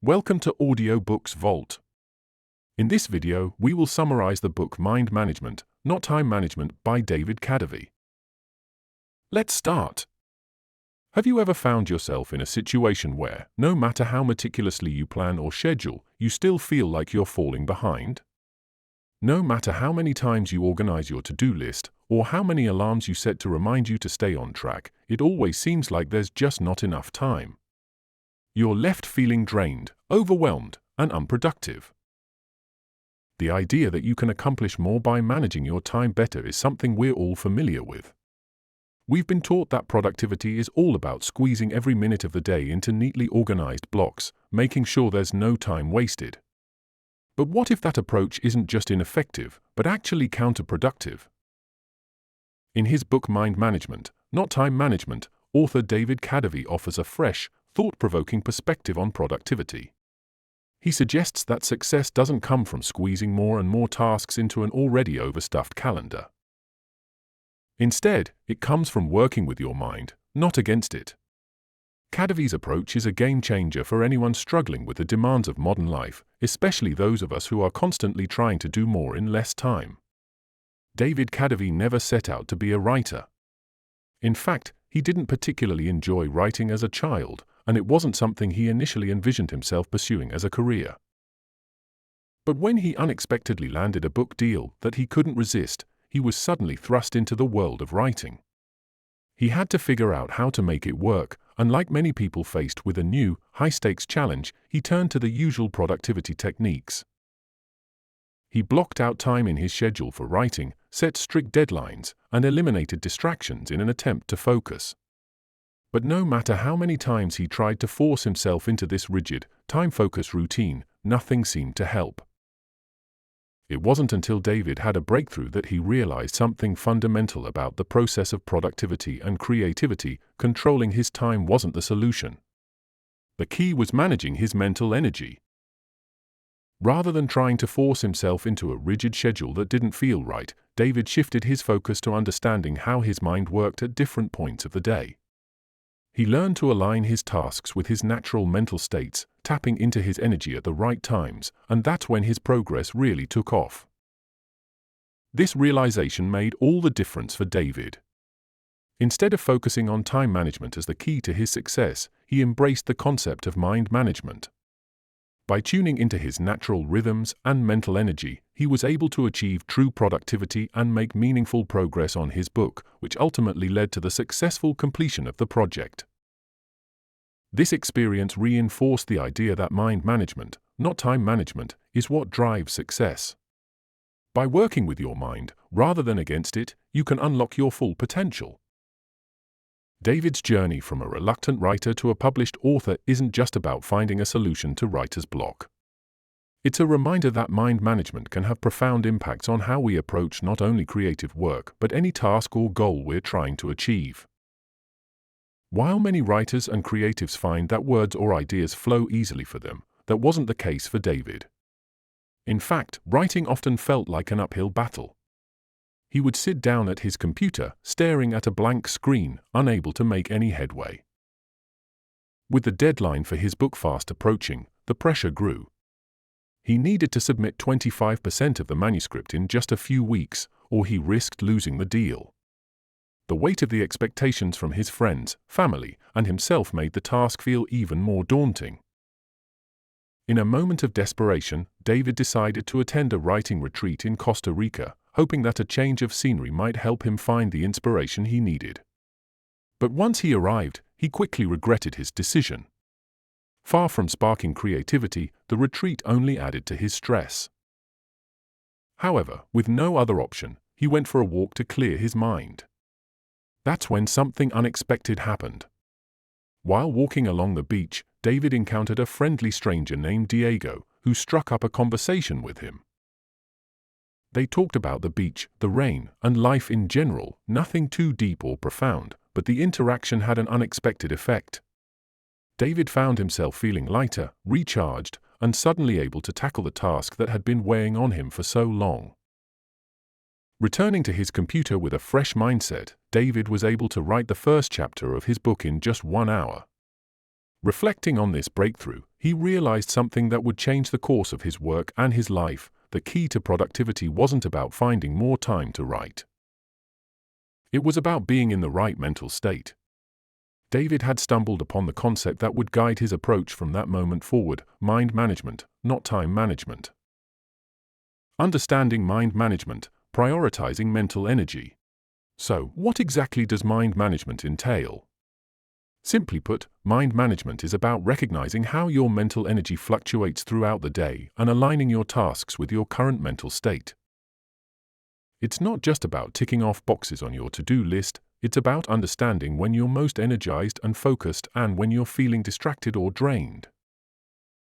Welcome to Audiobook's Vault. In this video, we will summarize the book Mind Management, Not Time Management by David Kadavy. Let's start. Have you ever found yourself in a situation where, no matter how meticulously you plan or schedule, you still feel like you're falling behind? No matter how many times you organize your to-do list, or how many alarms you set to remind you to stay on track, it always seems like there's just not enough time. You're left feeling drained, overwhelmed, and unproductive. The idea that you can accomplish more by managing your time better is something we're all familiar with. We've been taught that productivity is all about squeezing every minute of the day into neatly organized blocks, making sure there's no time wasted. But what if that approach isn't just ineffective, but actually counterproductive? In his book Mind Management, Not Time Management, author David Kadavy offers a fresh, thought-provoking perspective on productivity. He suggests that success doesn't come from squeezing more and more tasks into an already overstuffed calendar. Instead, it comes from working with your mind, not against it. Kadavy's approach is a game-changer for anyone struggling with the demands of modern life, especially those of us who are constantly trying to do more in less time. David Kadavy never set out to be a writer. In fact, he didn't particularly enjoy writing as a child, and it wasn't something he initially envisioned himself pursuing as a career. But when he unexpectedly landed a book deal that he couldn't resist, he was suddenly thrust into the world of writing. He had to figure out how to make it work, and like many people faced with a new, high-stakes challenge, he turned to the usual productivity techniques. He blocked out time in his schedule for writing, set strict deadlines, and eliminated distractions in an attempt to focus. But no matter how many times he tried to force himself into this rigid, time-focused routine, nothing seemed to help. It wasn't until David had a breakthrough that he realized something fundamental about the process of productivity and creativity. Controlling his time wasn't the solution. The key was managing his mental energy. Rather than trying to force himself into a rigid schedule that didn't feel right, David shifted his focus to understanding how his mind worked at different points of the day. He learned to align his tasks with his natural mental states, tapping into his energy at the right times, and that's when his progress really took off. This realization made all the difference for David. Instead of focusing on time management as the key to his success, he embraced the concept of mind management. By tuning into his natural rhythms and mental energy, he was able to achieve true productivity and make meaningful progress on his book, which ultimately led to the successful completion of the project. This experience reinforced the idea that mind management, not time management, is what drives success. By working with your mind, rather than against it, you can unlock your full potential. David's journey from a reluctant writer to a published author isn't just about finding a solution to writer's block. It's a reminder that mind management can have profound impacts on how we approach not only creative work but any task or goal we're trying to achieve. While many writers and creatives find that words or ideas flow easily for them, that wasn't the case for David. In fact, writing often felt like an uphill battle. He would sit down at his computer, staring at a blank screen, unable to make any headway. With the deadline for his book fast approaching, the pressure grew. He needed to submit 25% of the manuscript in just a few weeks, or he risked losing the deal. The weight of the expectations from his friends, family, and himself made the task feel even more daunting. In a moment of desperation, David decided to attend a writing retreat in Costa Rica, hoping that a change of scenery might help him find the inspiration he needed. But once he arrived, he quickly regretted his decision. Far from sparking creativity, the retreat only added to his stress. However, with no other option, he went for a walk to clear his mind. That's when something unexpected happened. While walking along the beach, David encountered a friendly stranger named Diego, who struck up a conversation with him. They talked about the beach, the rain, and life in general, nothing too deep or profound, but the interaction had an unexpected effect. David found himself feeling lighter, recharged, and suddenly able to tackle the task that had been weighing on him for so long. Returning to his computer with a fresh mindset, David was able to write the first chapter of his book in just 1 hour. Reflecting on this breakthrough, he realized something that would change the course of his work and his life. The key to productivity wasn't about finding more time to write. It was about being in the right mental state. David had stumbled upon the concept that would guide his approach from that moment forward: mind management, not time management. Understanding mind management, prioritizing mental energy. So, what exactly does mind management entail? Simply put, mind management is about recognizing how your mental energy fluctuates throughout the day and aligning your tasks with your current mental state. It's not just about ticking off boxes on your to-do list, it's about understanding when you're most energized and focused and when you're feeling distracted or drained.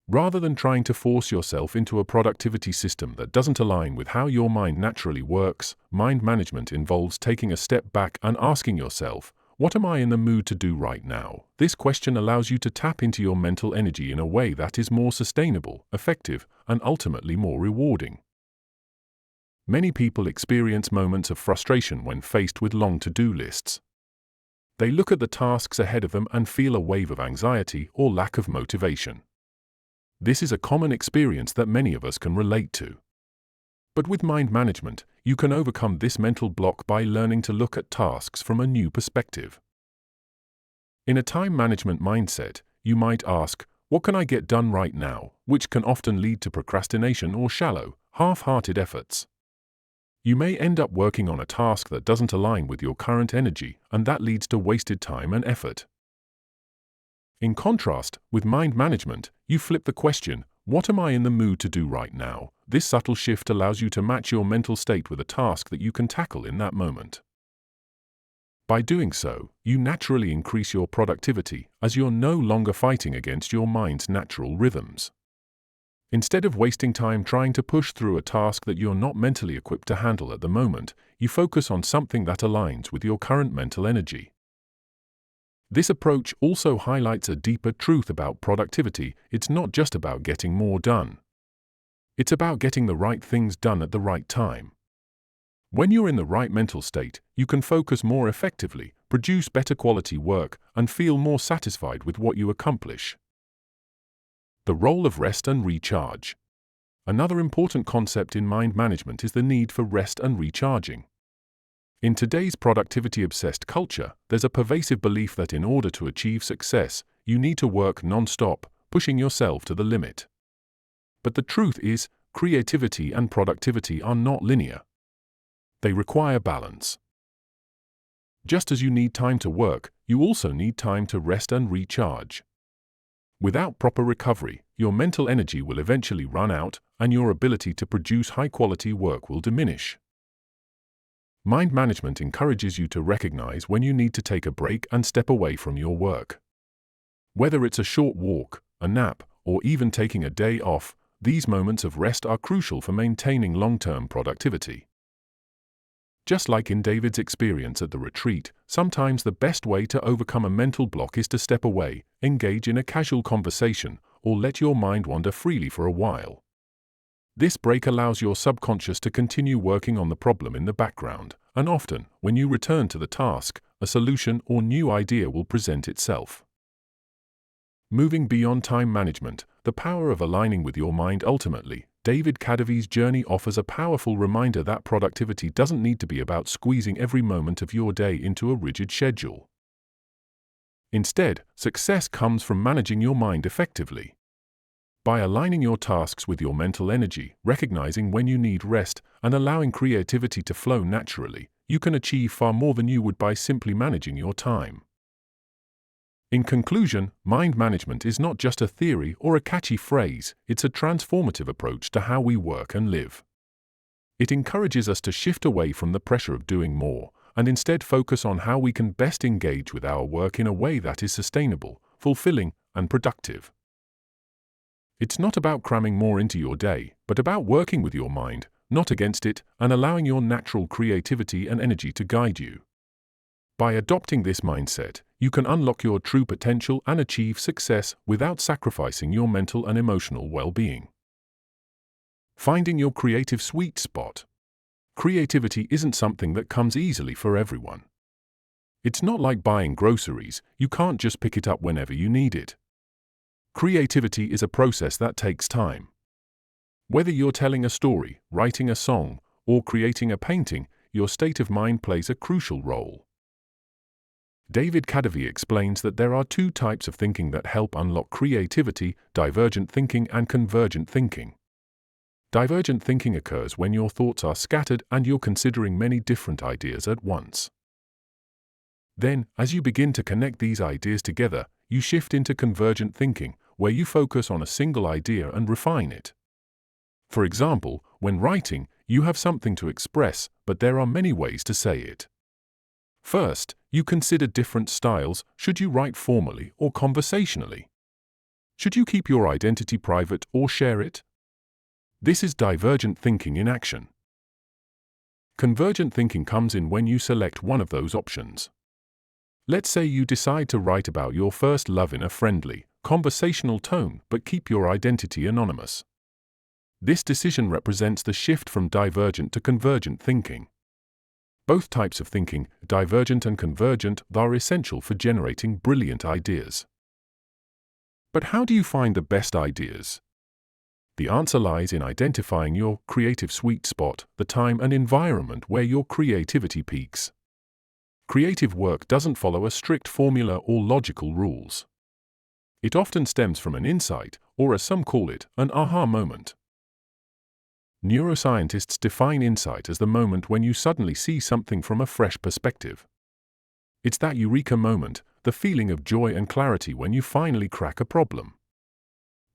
Rather than trying to force yourself into a productivity system that doesn't align with how your mind naturally works, mind management involves taking a step back and asking yourself, what am I in the mood to do right now? This question allows you to tap into your mental energy in a way that is more sustainable, effective, and ultimately more rewarding. Many people experience moments of frustration when faced with long to-do lists. They look at the tasks ahead of them and feel a wave of anxiety or lack of motivation. This is a common experience that many of us can relate to. But with mind management, you can overcome this mental block by learning to look at tasks from a new perspective. In a time management mindset, you might ask, what can I get done right now, which can often lead to procrastination or shallow, half-hearted efforts. You may end up working on a task that doesn't align with your current energy, and that leads to wasted time and effort. In contrast, with mind management, you flip the question, what am I in the mood to do right now? This subtle shift allows you to match your mental state with a task that you can tackle in that moment. By doing so, you naturally increase your productivity, as you're no longer fighting against your mind's natural rhythms. Instead of wasting time trying to push through a task that you're not mentally equipped to handle at the moment, you focus on something that aligns with your current mental energy. This approach also highlights a deeper truth about productivity. It's not just about getting more done. It's about getting the right things done at the right time. When you're in the right mental state, you can focus more effectively, produce better quality work, and feel more satisfied with what you accomplish. The role of rest and recharge. Another important concept in mind management is the need for rest and recharging. In today's productivity-obsessed culture, there's a pervasive belief that in order to achieve success, you need to work non-stop, pushing yourself to the limit. But the truth is, creativity and productivity are not linear. They require balance. Just as you need time to work, you also need time to rest and recharge. Without proper recovery, your mental energy will eventually run out, and your ability to produce high-quality work will diminish. Mind management encourages you to recognize when you need to take a break and step away from your work. Whether it's a short walk, a nap, or even taking a day off, these moments of rest are crucial for maintaining long-term productivity. Just like in David's experience at the retreat, sometimes the best way to overcome a mental block is to step away, engage in a casual conversation, or let your mind wander freely for a while. This break allows your subconscious to continue working on the problem in the background, and often, when you return to the task, a solution or new idea will present itself. Moving beyond time management, the power of aligning with your mind. Ultimately, David Kadavy's journey offers a powerful reminder that productivity doesn't need to be about squeezing every moment of your day into a rigid schedule. Instead, success comes from managing your mind effectively. By aligning your tasks with your mental energy, recognizing when you need rest, and allowing creativity to flow naturally, you can achieve far more than you would by simply managing your time. In conclusion, mind management is not just a theory or a catchy phrase, it's a transformative approach to how we work and live. It encourages us to shift away from the pressure of doing more, and instead focus on how we can best engage with our work in a way that is sustainable, fulfilling, and productive. It's not about cramming more into your day, but about working with your mind, not against it, and allowing your natural creativity and energy to guide you. By adopting this mindset, you can unlock your true potential and achieve success without sacrificing your mental and emotional well-being. Finding your creative sweet spot. Creativity isn't something that comes easily for everyone. It's not like buying groceries, you can't just pick it up whenever you need it. Creativity is a process that takes time. Whether you're telling a story, writing a song, or creating a painting, your state of mind plays a crucial role. David Kadavy explains that there are two types of thinking that help unlock creativity: divergent thinking and convergent thinking. Divergent thinking occurs when your thoughts are scattered and you're considering many different ideas at once. Then, as you begin to connect these ideas together, you shift into convergent thinking, where you focus on a single idea and refine it. For example, when writing, you have something to express, but there are many ways to say it. First, you consider different styles. Should you write formally or conversationally? Should you keep your identity private or share it? This is divergent thinking in action. Convergent thinking comes in when you select one of those options. Let's say you decide to write about your first love in a friendly, conversational tone, but keep your identity anonymous. This decision represents the shift from divergent to convergent thinking. Both types of thinking, divergent and convergent, are essential for generating brilliant ideas. But how do you find the best ideas? The answer lies in identifying your creative sweet spot, the time and environment where your creativity peaks. Creative work doesn't follow a strict formula or logical rules. It often stems from an insight, or as some call it, an aha moment. Neuroscientists define insight as the moment when you suddenly see something from a fresh perspective. It's that eureka moment, the feeling of joy and clarity when you finally crack a problem.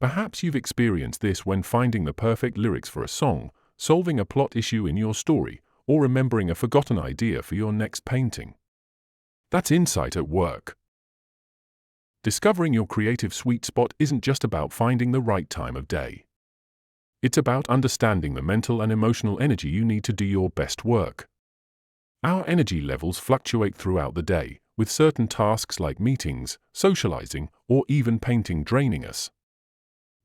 Perhaps you've experienced this when finding the perfect lyrics for a song, solving a plot issue in your story, or remembering a forgotten idea for your next painting. That's insight at work. Discovering your creative sweet spot isn't just about finding the right time of day. It's about understanding the mental and emotional energy you need to do your best work. Our energy levels fluctuate throughout the day, with certain tasks like meetings, socializing, or even painting draining us.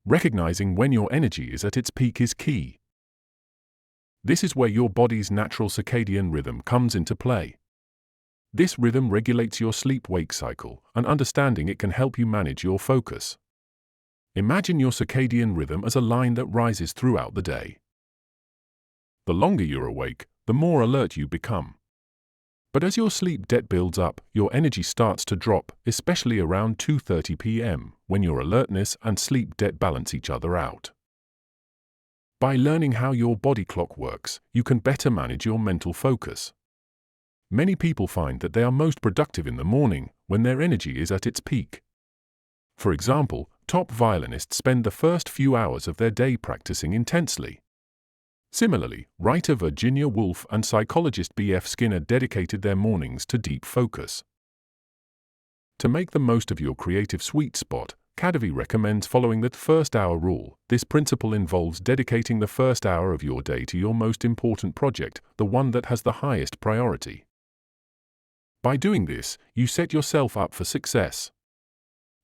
Recognizing when your energy is at its peak is key. This is where your body's natural circadian rhythm comes into play. This rhythm regulates your sleep-wake cycle, and understanding it can help you manage your focus. Imagine your circadian rhythm as a line that rises throughout the day. The longer you're awake, the more alert you become. But as your sleep debt builds up, your energy starts to drop, especially around 2:30 p.m., when your alertness and sleep debt balance each other out. By learning how your body clock works, you can better manage your mental focus. Many people find that they are most productive in the morning, when their energy is at its peak. For example, top violinists spend the first few hours of their day practicing intensely. Similarly, writer Virginia Woolf and psychologist B.F. Skinner dedicated their mornings to deep focus. To make the most of your creative sweet spot, Kadavy recommends following the first-hour rule. This principle involves dedicating the first hour of your day to your most important project, the one that has the highest priority. By doing this, you set yourself up for success.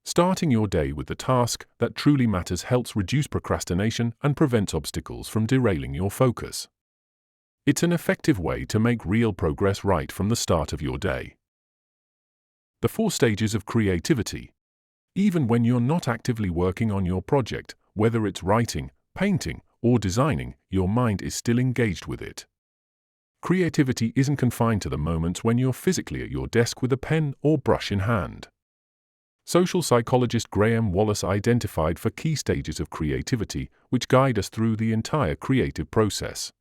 Starting your day with the task that truly matters helps reduce procrastination and prevents obstacles from derailing your focus. It's an effective way to make real progress right from the start of your day. The 4 stages of creativity. Even when you're not actively working on your project, whether it's writing, painting, or designing, your mind is still engaged with it. Creativity isn't confined to the moments when you're physically at your desk with a pen or brush in hand. Social psychologist Graham Wallace identified 4 key stages of creativity, which guide us through the entire creative process.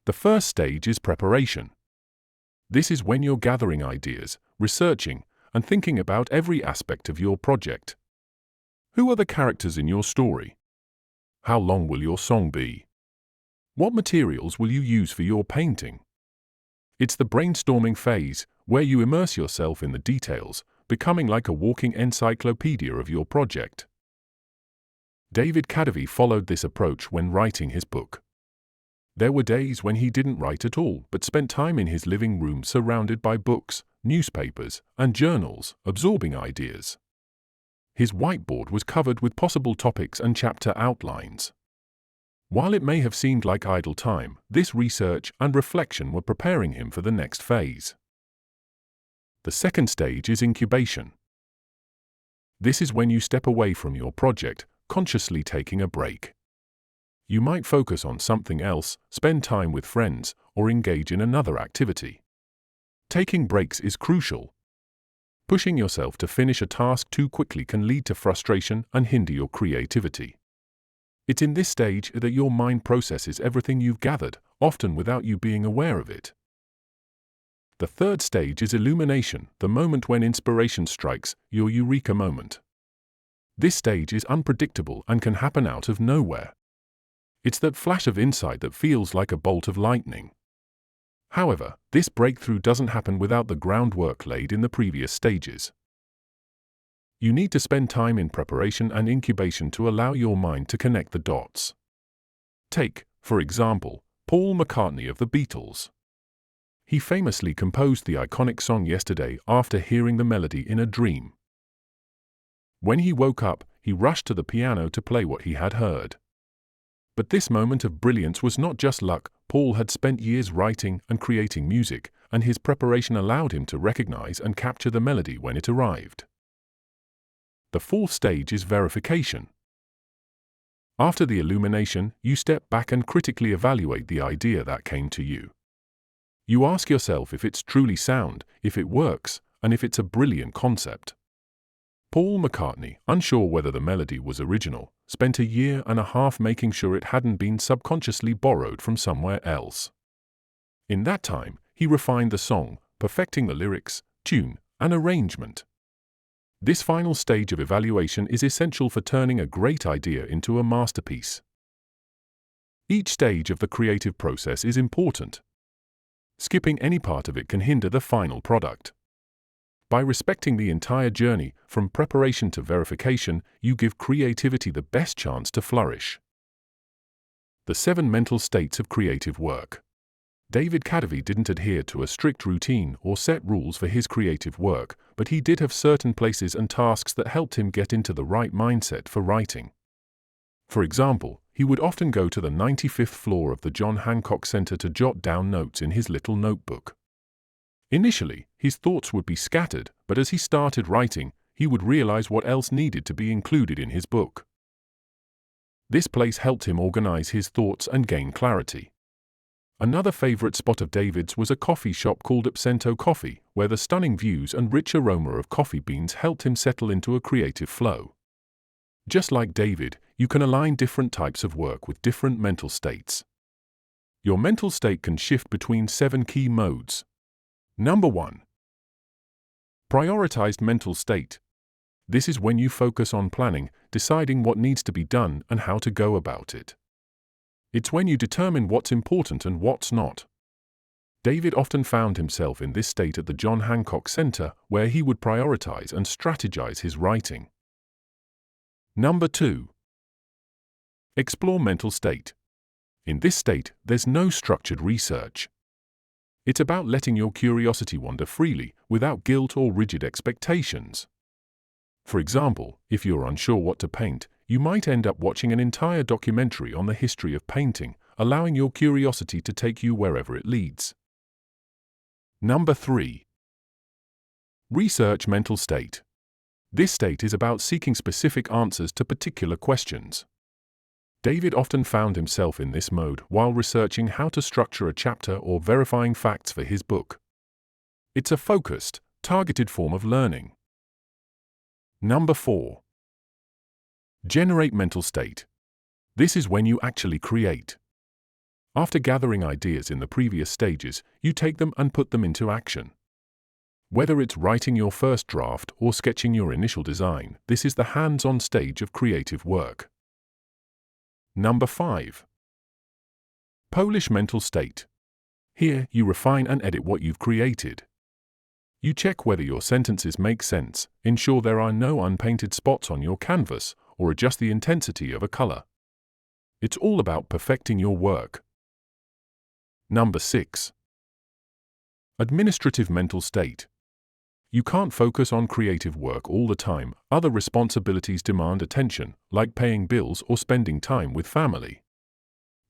The first stage is preparation. This is when you're gathering ideas, researching, and thinking about every aspect of your project. Who are the characters in your story? How long will your song be? What materials will you use for your painting? It's the brainstorming phase, where you immerse yourself in the details, becoming like a walking encyclopedia of your project. David Kadavy followed this approach when writing his book. There were days when he didn't write at all, but spent time in his living room surrounded by books, newspapers, and journals, absorbing ideas. His whiteboard was covered with possible topics and chapter outlines. While it may have seemed like idle time, this research and reflection were preparing him for the next phase. The second stage is incubation. This is when you step away from your project, consciously taking a break. You might focus on something else, spend time with friends, or engage in another activity. Taking breaks is crucial. Pushing yourself to finish a task too quickly can lead to frustration and hinder your creativity. It's in this stage that your mind processes everything you've gathered, often without you being aware of it. The third stage is illumination, the moment when inspiration strikes, your eureka moment. This stage is unpredictable and can happen out of nowhere. It's that flash of insight that feels like a bolt of lightning. However, this breakthrough doesn't happen without the groundwork laid in the previous stages. You need to spend time in preparation and incubation to allow your mind to connect the dots. Take, for example, Paul McCartney of the Beatles. He famously composed the iconic song Yesterday after hearing the melody in a dream. When he woke up, he rushed to the piano to play what he had heard. But this moment of brilliance was not just luck. Paul had spent years writing and creating music, and his preparation allowed him to recognize and capture the melody when it arrived. The fourth stage is verification. After the illumination, you step back and critically evaluate the idea that came to you. You ask yourself if it's truly sound, if it works, and if it's a brilliant concept. Paul McCartney, unsure whether the melody was original, spent 1.5 years making sure it hadn't been subconsciously borrowed from somewhere else. In that time, he refined the song, perfecting the lyrics, tune, and arrangement. This final stage of evaluation is essential for turning a great idea into a masterpiece. Each stage of the creative process is important. Skipping any part of it can hinder the final product. By respecting the entire journey, from preparation to verification, you give creativity the best chance to flourish. The 7 mental states of creative work. David Kadavy didn't adhere to a strict routine or set rules for his creative work, but he did have certain places and tasks that helped him get into the right mindset for writing. For example, he would often go to the 95th floor of the John Hancock Center to jot down notes in his little notebook. Initially, his thoughts would be scattered, but as he started writing, he would realize what else needed to be included in his book. This place helped him organize his thoughts and gain clarity. Another favorite spot of David's was a coffee shop called Absento Coffee, where the stunning views and rich aroma of coffee beans helped him settle into a creative flow. Just like David, you can align different types of work with different mental states. Your mental state can shift between 7 key modes. Number 1. Prioritized mental state. This is when you focus on planning, deciding what needs to be done and how to go about it. It's when you determine what's important and what's not. David often found himself in this state at the John Hancock Center, where he would prioritize and strategize his writing. Number 2. Explore mental state. In this state, there's no structured research. It's about letting your curiosity wander freely, without guilt or rigid expectations. For example, if you're unsure what to paint, you might end up watching an entire documentary on the history of painting, allowing your curiosity to take you wherever it leads. Number 3. Research mental state. This state is about seeking specific answers to particular questions. David often found himself in this mode while researching how to structure a chapter or verifying facts for his book. It's a focused, targeted form of learning. Number 4. Generate mental state. This is when you actually create. After gathering ideas in the previous stages, you take them and put them into action. Whether it's writing your first draft or sketching your initial design, this is the hands-on stage of creative work. Number 5. Polish mental state. Here, you refine and edit what you've created. You check whether your sentences make sense, ensure there are no unpainted spots on your canvas, or adjust the intensity of a color. It's all about perfecting your work. Number 6. Administrative mental state. You can't focus on creative work all the time. Other responsibilities demand attention, like paying bills or spending time with family.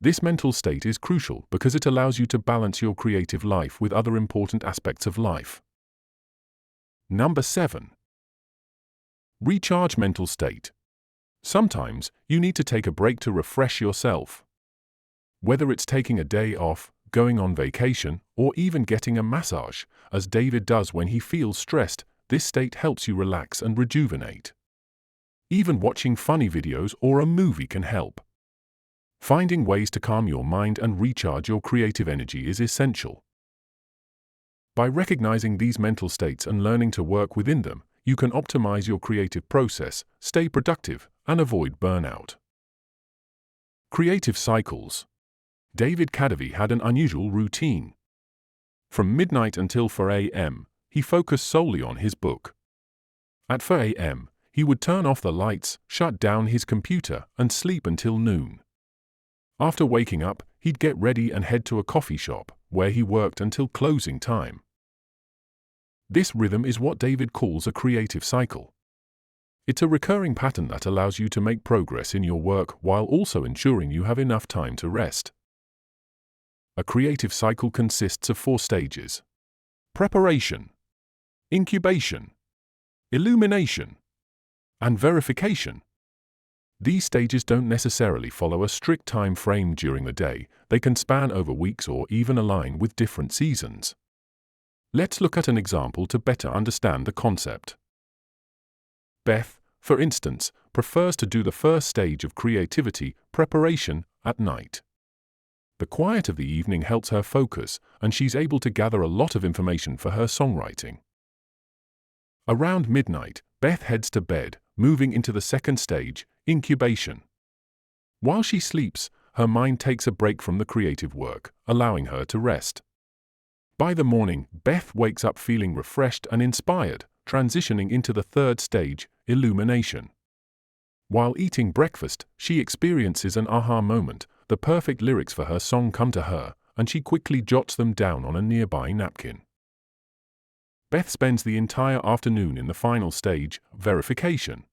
This mental state is crucial because it allows you to balance your creative life with other important aspects of life. Number 7. Recharge mental state. Sometimes you need to take a break to refresh yourself. Whether it's taking a day off, going on vacation, or even getting a massage, as David does when he feels stressed, this state helps you relax and rejuvenate. Even watching funny videos or a movie can help. Finding ways to calm your mind and recharge your creative energy is essential. By recognizing these mental states and learning to work within them, you can optimize your creative process, stay productive, and avoid burnout. Creative cycles. David Kadavy had an unusual routine. From midnight until 4 a.m., he focused solely on his book. At 4 a.m., he would turn off the lights, shut down his computer, and sleep until noon. After waking up, he'd get ready and head to a coffee shop, where he worked until closing time. This rhythm is what David calls a creative cycle. It's a recurring pattern that allows you to make progress in your work while also ensuring you have enough time to rest. A creative cycle consists of 4 stages: preparation, incubation, illumination, and verification. These stages don't necessarily follow a strict time frame during the day. They can span over weeks or even align with different seasons. Let's look at an example to better understand the concept. Beth, for instance, prefers to do the first stage of creativity, preparation, at night. The quiet of the evening helps her focus, and she's able to gather a lot of information for her songwriting. Around midnight, Beth heads to bed, moving into the second stage, incubation. While she sleeps, her mind takes a break from the creative work, allowing her to rest. By the morning, Beth wakes up feeling refreshed and inspired, transitioning into the third stage, illumination. While eating breakfast, she experiences an aha moment. The perfect lyrics for her song come to her, and she quickly jots them down on a nearby napkin. Beth spends the entire afternoon in the final stage, verification.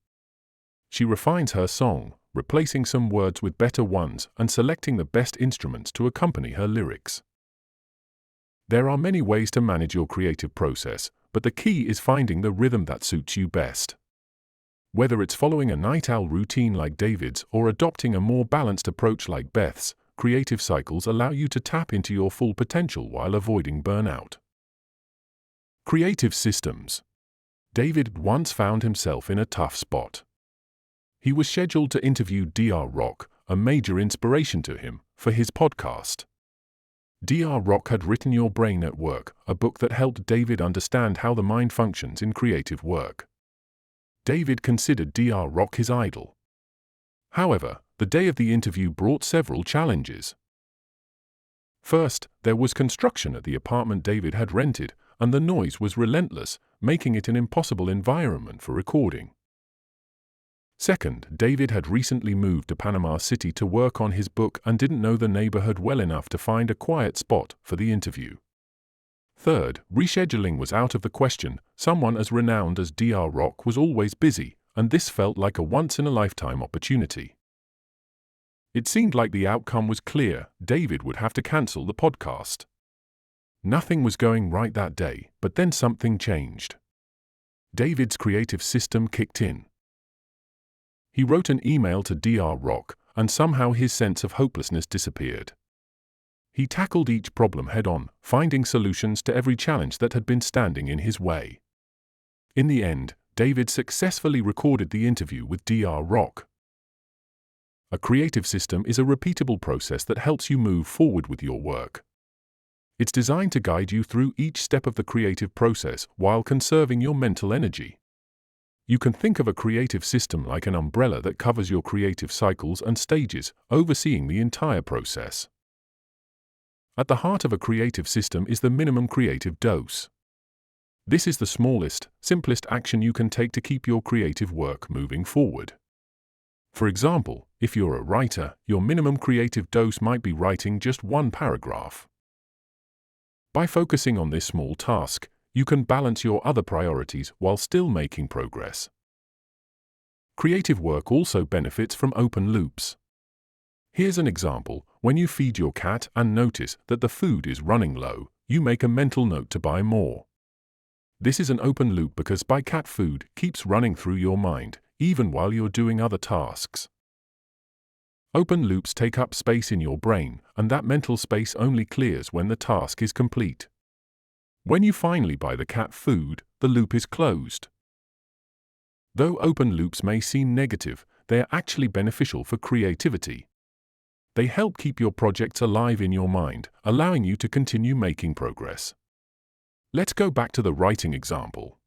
She refines her song, replacing some words with better ones and selecting the best instruments to accompany her lyrics. There are many ways to manage your creative process, but the key is finding the rhythm that suits you best. Whether it's following a night owl routine like David's or adopting a more balanced approach like Beth's, creative cycles allow you to tap into your full potential while avoiding burnout. Creative systems. David once found himself in a tough spot. He was scheduled to interview Dr. Rock, a major inspiration to him, for his podcast. Dr. Rock had written Your Brain at Work, a book that helped David understand how the mind functions in creative work. David considered Dr. Rock his idol. However, the day of the interview brought several challenges. First, there was construction at the apartment David had rented, and the noise was relentless, making it an impossible environment for recording. Second, David had recently moved to Panama City to work on his book and didn't know the neighborhood well enough to find a quiet spot for the interview. Third, rescheduling was out of the question. Someone as renowned as Dr. Rock was always busy, and this felt like a once-in-a-lifetime opportunity. It seemed like the outcome was clear. David would have to cancel the podcast. Nothing was going right that day, but then something changed. David's creative system kicked in. He wrote an email to Dr. Rock, and somehow his sense of hopelessness disappeared. He tackled each problem head-on, finding solutions to every challenge that had been standing in his way. In the end, David successfully recorded the interview with Dr. Rock. A creative system is a repeatable process that helps you move forward with your work. It's designed to guide you through each step of the creative process while conserving your mental energy. You can think of a creative system like an umbrella that covers your creative cycles and stages, overseeing the entire process. At the heart of a creative system is the minimum creative dose. This is the smallest, simplest action you can take to keep your creative work moving forward. For example, if you're a writer, your minimum creative dose might be writing just 1 paragraph. By focusing on this small task, you can balance your other priorities while still making progress. Creative work also benefits from open loops. Here's an example. When you feed your cat and notice that the food is running low, you make a mental note to buy more. This is an open loop because cat food keeps running through your mind, even while you're doing other tasks. Open loops take up space in your brain, and that mental space only clears when the task is complete. When you finally buy the cat food, the loop is closed. Though open loops may seem negative, they are actually beneficial for creativity. They help keep your projects alive in your mind, allowing you to continue making progress. Let's go back to the writing example.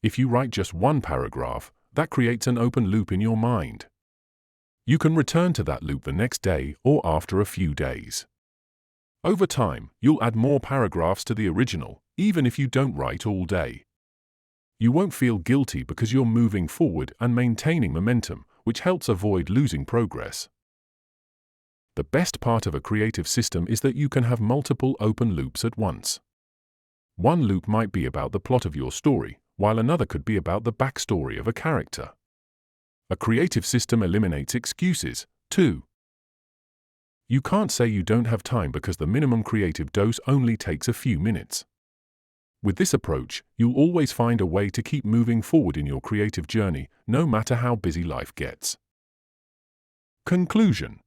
If you write just one paragraph, that creates an open loop in your mind. You can return to that loop the next day or after a few days. Over time, you'll add more paragraphs to the original, even if you don't write all day. You won't feel guilty because you're moving forward and maintaining momentum, which helps avoid losing progress. The best part of a creative system is that you can have multiple open loops at once. One loop might be about the plot of your story, while another could be about the backstory of a character. A creative system eliminates excuses, too. You can't say you don't have time because the minimum creative dose only takes a few minutes. With this approach, you'll always find a way to keep moving forward in your creative journey, no matter how busy life gets. Conclusion.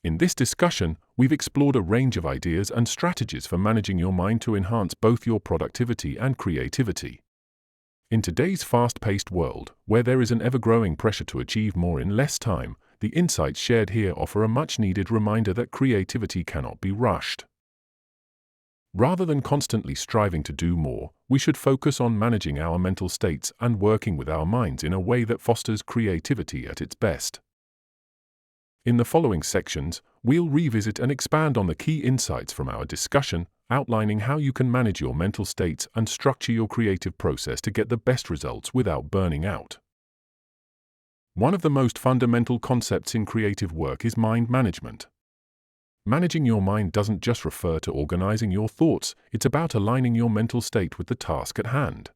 In this discussion, we've explored a range of ideas and strategies for managing your mind to enhance both your productivity and creativity. In today's fast-paced world, where there is an ever-growing pressure to achieve more in less time, the insights shared here offer a much-needed reminder that creativity cannot be rushed. Rather than constantly striving to do more, we should focus on managing our mental states and working with our minds in a way that fosters creativity at its best. In the following sections, we'll revisit and expand on the key insights from our discussion, outlining how you can manage your mental states and structure your creative process to get the best results without burning out. One of the most fundamental concepts in creative work is mind management. Managing your mind doesn't just refer to organizing your thoughts, it's about aligning your mental state with the task at hand.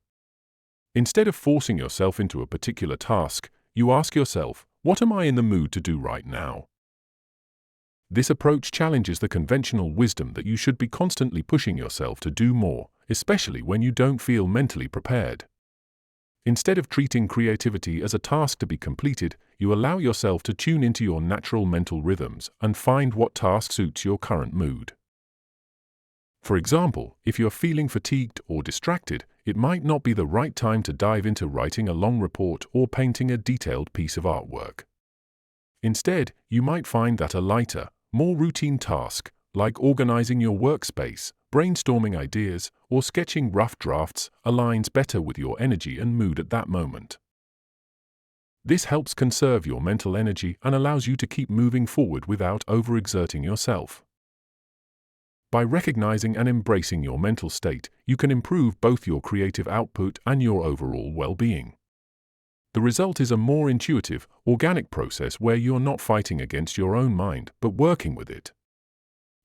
Instead of forcing yourself into a particular task, you ask yourself, what am I in the mood to do right now? This approach challenges the conventional wisdom that you should be constantly pushing yourself to do more, especially when you don't feel mentally prepared. Instead of treating creativity as a task to be completed, you allow yourself to tune into your natural mental rhythms and find what task suits your current mood. For example, if you're feeling fatigued or distracted, it might not be the right time to dive into writing a long report or painting a detailed piece of artwork. Instead, you might find that a lighter, more routine task, like organizing your workspace, brainstorming ideas, or sketching rough drafts, aligns better with your energy and mood at that moment. This helps conserve your mental energy and allows you to keep moving forward without overexerting yourself. By recognizing and embracing your mental state, you can improve both your creative output and your overall well-being. The result is a more intuitive, organic process where you're not fighting against your own mind, but working with it.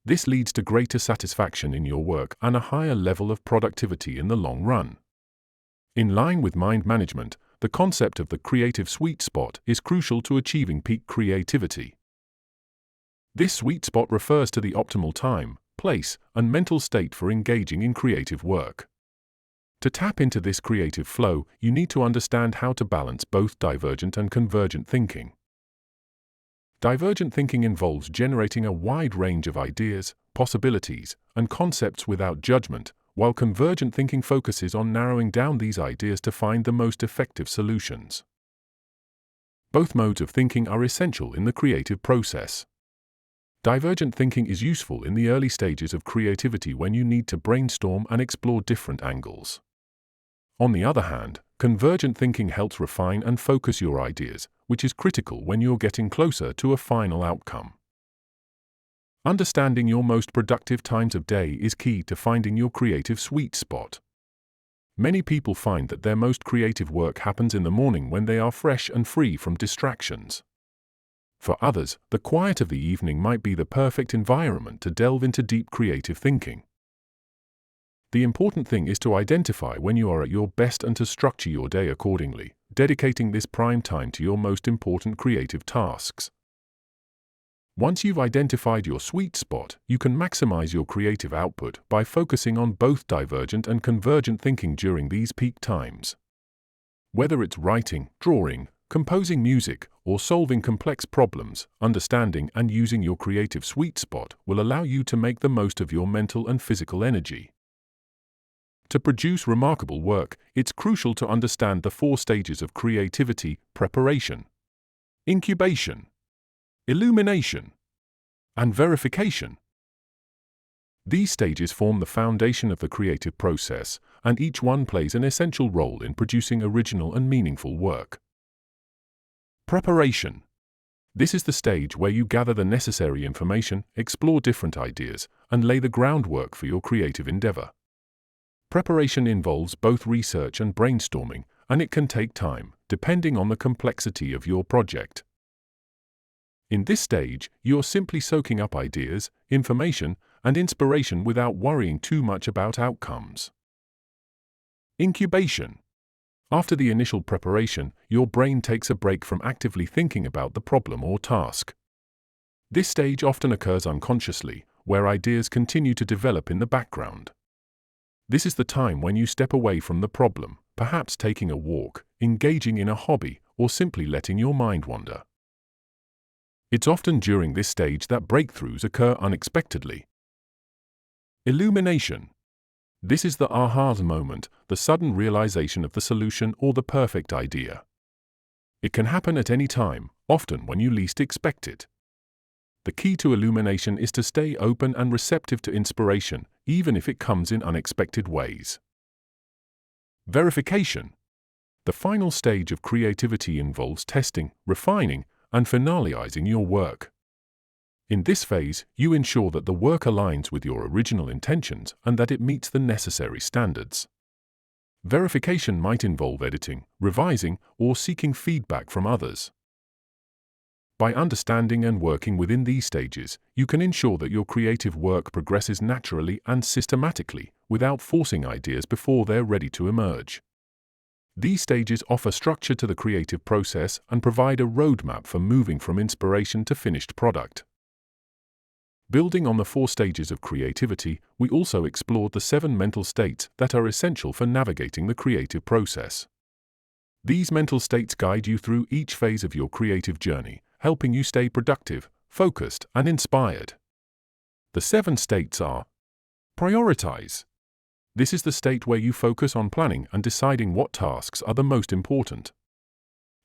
This leads to greater satisfaction in your work and a higher level of productivity in the long run. In line with mind management, the concept of the creative sweet spot is crucial to achieving peak creativity. This sweet spot refers to the optimal time, place, and mental state for engaging in creative work. To tap into this creative flow, you need to understand how to balance both divergent and convergent thinking. Divergent thinking involves generating a wide range of ideas, possibilities, and concepts without judgment, while convergent thinking focuses on narrowing down these ideas to find the most effective solutions. Both modes of thinking are essential in the creative process. Divergent thinking is useful in the early stages of creativity when you need to brainstorm and explore different angles. On the other hand, convergent thinking helps refine and focus your ideas, which is critical when you're getting closer to a final outcome. Understanding your most productive times of day is key to finding your creative sweet spot. Many people find that their most creative work happens in the morning when they are fresh and free from distractions. For others, the quiet of the evening might be the perfect environment to delve into deep creative thinking. The important thing is to identify when you are at your best and to structure your day accordingly, dedicating this prime time to your most important creative tasks. Once you've identified your sweet spot, you can maximize your creative output by focusing on both divergent and convergent thinking during these peak times. Whether it's writing, drawing, composing music, or solving complex problems, understanding and using your creative sweet spot will allow you to make the most of your mental and physical energy. To produce remarkable work, it's crucial to understand the 4 stages of creativity: preparation, incubation, illumination, and verification. These stages form the foundation of the creative process, and each one plays an essential role in producing original and meaningful work. Preparation. This is the stage where you gather the necessary information, explore different ideas, and lay the groundwork for your creative endeavor. Preparation involves both research and brainstorming, and it can take time, depending on the complexity of your project. In this stage, you're simply soaking up ideas, information, and inspiration without worrying too much about outcomes. Incubation. After the initial preparation, your brain takes a break from actively thinking about the problem or task. This stage often occurs unconsciously, where ideas continue to develop in the background. This is the time when you step away from the problem, perhaps taking a walk, engaging in a hobby, or simply letting your mind wander. It's often during this stage that breakthroughs occur unexpectedly. Illumination. This is the aha moment, the sudden realization of the solution or the perfect idea. It can happen at any time, often when you least expect it. The key to illumination is to stay open and receptive to inspiration, even if it comes in unexpected ways. Verification. The final stage of creativity involves testing, refining, and finalizing your work. In this phase, you ensure that the work aligns with your original intentions and that it meets the necessary standards. Verification might involve editing, revising, or seeking feedback from others. By understanding and working within these stages, you can ensure that your creative work progresses naturally and systematically, without forcing ideas before they're ready to emerge. These stages offer structure to the creative process and provide a roadmap for moving from inspiration to finished product. Building on the 4 stages of creativity, we also explored the 7 mental states that are essential for navigating the creative process. These mental states guide you through each phase of your creative journey, helping you stay productive, focused, and inspired. The 7 states are: prioritize. This is the state where you focus on planning and deciding what tasks are the most important.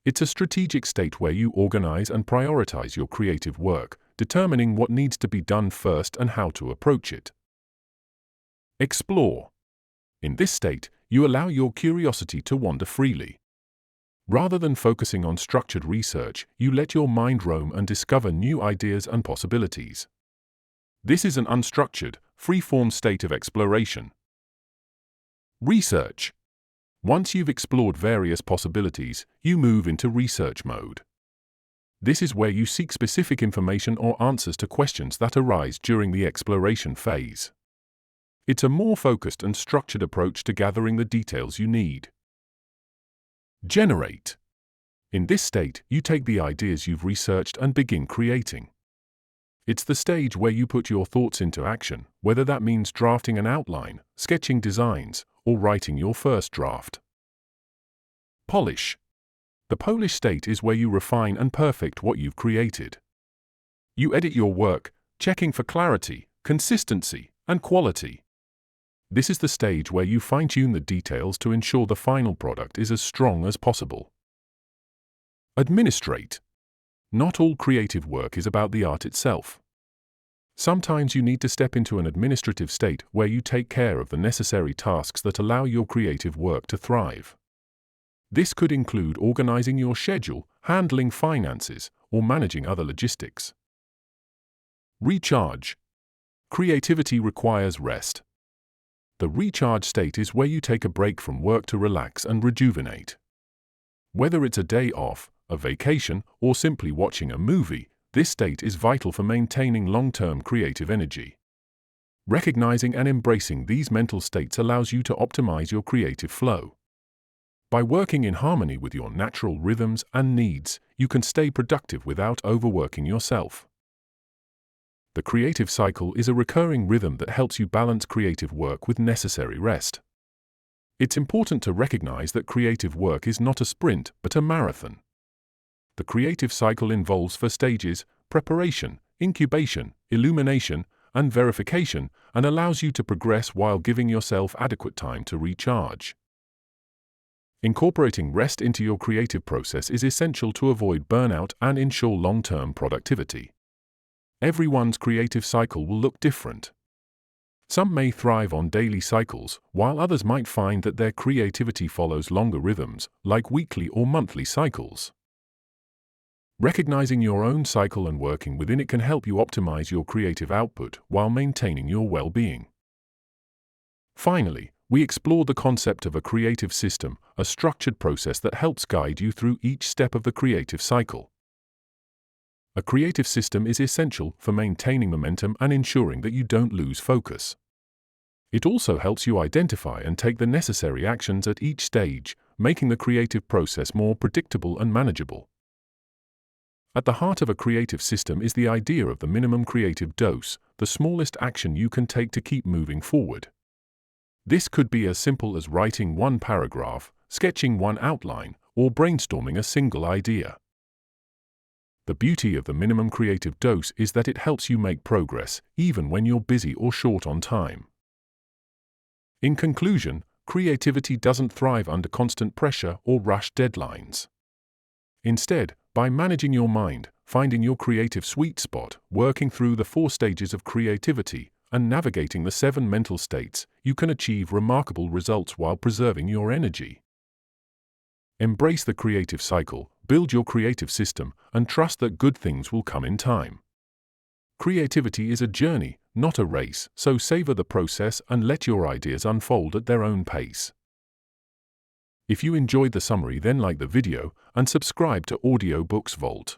It's a strategic state where you organize and prioritize your creative work, determining what needs to be done first and how to approach it. Explore. In this state, you allow your curiosity to wander freely. Rather than focusing on structured research, you let your mind roam and discover new ideas and possibilities. This is an unstructured, free-form state of exploration. Research. Once you've explored various possibilities, you move into research mode. This is where you seek specific information or answers to questions that arise during the exploration phase. It's a more focused and structured approach to gathering the details you need. Generate. In this state, you take the ideas you've researched and begin creating. It's the stage where you put your thoughts into action, whether that means drafting an outline, sketching designs, or writing your first draft. Polish. The Polish state is where you refine and perfect what you've created. You edit your work, checking for clarity, consistency, and quality. This is the stage where you fine-tune the details to ensure the final product is as strong as possible. Administrate. Not all creative work is about the art itself. Sometimes you need to step into an administrative state where you take care of the necessary tasks that allow your creative work to thrive. This could include organizing your schedule, handling finances, or managing other logistics. Recharge. Creativity requires rest. The recharge state is where you take a break from work to relax and rejuvenate. Whether it's a day off, a vacation, or simply watching a movie, this state is vital for maintaining long-term creative energy. Recognizing and embracing these mental states allows you to optimize your creative flow. By working in harmony with your natural rhythms and needs, you can stay productive without overworking yourself. The creative cycle is a recurring rhythm that helps you balance creative work with necessary rest. It's important to recognize that creative work is not a sprint, but a marathon. The creative cycle involves 4 stages: preparation, incubation, illumination, and verification, and allows you to progress while giving yourself adequate time to recharge. Incorporating rest into your creative process is essential to avoid burnout and ensure long-term productivity. Everyone's creative cycle will look different. Some may thrive on daily cycles, while others might find that their creativity follows longer rhythms, like weekly or monthly cycles. Recognizing your own cycle and working within it can help you optimize your creative output while maintaining your well-being. Finally, we explored the concept of a creative system, a structured process that helps guide you through each step of the creative cycle. A creative system is essential for maintaining momentum and ensuring that you don't lose focus. It also helps you identify and take the necessary actions at each stage, making the creative process more predictable and manageable. At the heart of a creative system is the idea of the minimum creative dose, the smallest action you can take to keep moving forward. This could be as simple as writing 1 paragraph, sketching 1 outline, or brainstorming a single idea. The beauty of the minimum creative dose is that it helps you make progress, even when you're busy or short on time. In conclusion, creativity doesn't thrive under constant pressure or rushed deadlines. Instead, by managing your mind, finding your creative sweet spot, working through the 4 stages of creativity, and navigating the 7 mental states, you can achieve remarkable results while preserving your energy. Embrace the creative cycle, build your creative system, and trust that good things will come in time. Creativity is a journey, not a race, so savor the process and let your ideas unfold at their own pace. If you enjoyed the summary, then like the video and subscribe to Audiobooks Vault.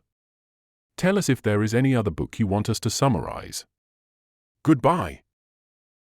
Tell us if there is any other book you want us to summarize. Goodbye.